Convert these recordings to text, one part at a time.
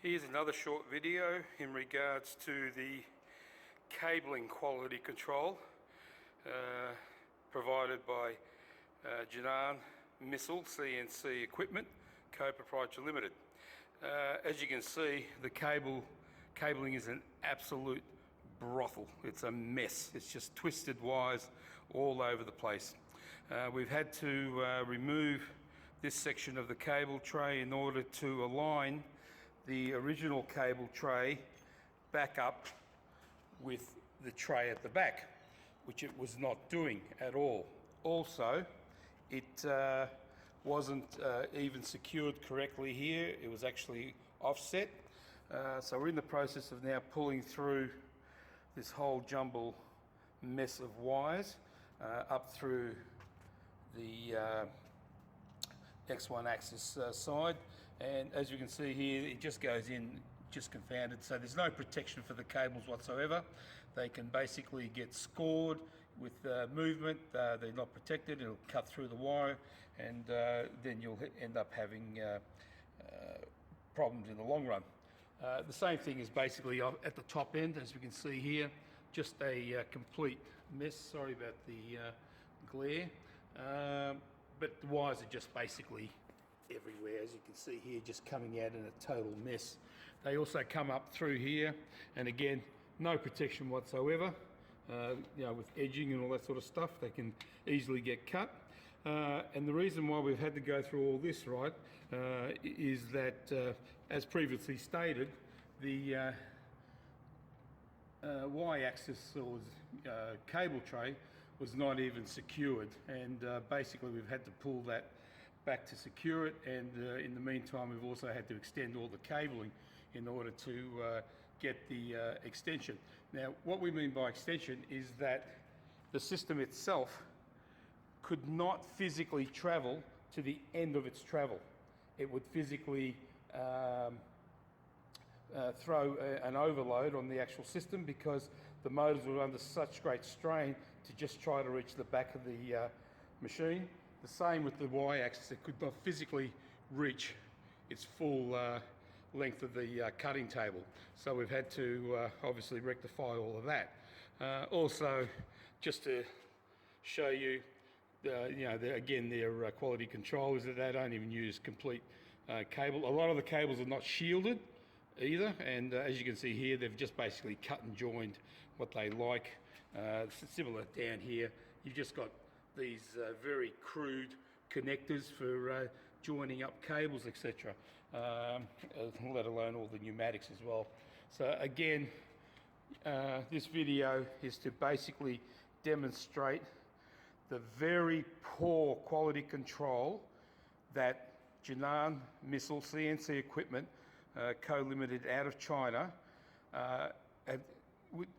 Here's another short video in regards to the cabling quality control provided by Jinan Missile CNC Equipment Co-Proprietary Limited. As you can see, the cabling is an absolute brothel. It's a mess. It's just twisted wires all over the place. We've had to remove this section of the cable tray in order to align the original cable tray back up with the tray at the back, which it was not doing at all. Also, it wasn't even secured correctly here. It was actually offset. So we're in the process of now pulling through this whole jumble mess of wires up through the X1 axis side, and as you can see here, it just goes in just confounded, so there's no protection for the cables whatsoever. They can basically get scored with movement. They're not protected. It'll cut through the wire, and then you'll end up having problems in the long run. The same thing is basically at the top end, as we can see here, just a complete mess. Sorry about the glare. But the wires are just basically everywhere, as you can see here, just coming out in a total mess. They also come up through here, and again, no protection whatsoever. With edging and all that sort of stuff, they can easily get cut. And the reason why we've had to go through all this, right, is that, as previously stated, the Y-axis or cable tray was not even secured, and basically we've had to pull that back to secure it, and in the meantime we've also had to extend all the cabling in order to get the extension. Now, what we mean by extension is that the system itself could not physically travel to the end of its travel. It would physically throw an overload on the actual system because the motors were under such great strain to just try to reach the back of the machine. The same with the Y-axis. It could not physically reach its full length of the cutting table. So we've had to obviously rectify all of that. Also, just to show you, again, their quality control is that they don't even use complete cable. A lot of the cables are not shielded either, and as you can see here, they've just basically cut and joined what they like. Similar down here, you've just got these very crude connectors for joining up cables, etc., let alone all the pneumatics as well. So again, this video is to basically demonstrate the very poor quality control that Jinan Missile CNC Equipment Co-Limited out of China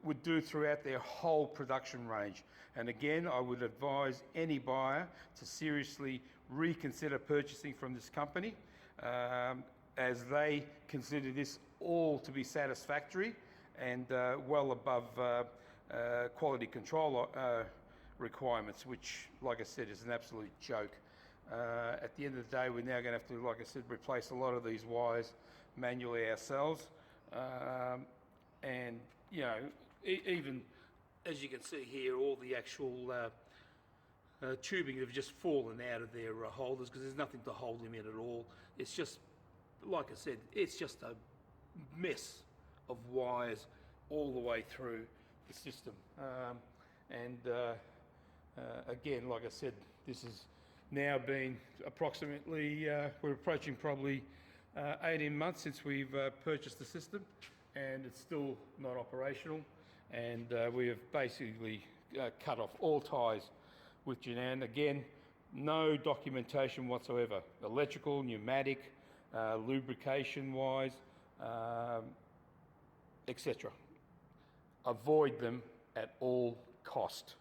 would do throughout their whole production range. And again, I would advise any buyer to seriously reconsider purchasing from this company, as they consider this all to be satisfactory and well above quality control requirements, which, like I said, is an absolute joke. At the end of the day, we're now going to have to, like I said, replace a lot of these wires manually ourselves. And even as you can see here, all the actual tubing have just fallen out of their holders because there's nothing to hold them in at all. It's just, like I said, it's just a mess of wires all the way through the system. Again, like I said, this has now been approximately, we're approaching probably 18 months since we've purchased the system, and it's still not operational, and we have basically cut off all ties with Jinan. Again, no documentation whatsoever, electrical, pneumatic, lubrication wise, etc. Avoid them at all cost.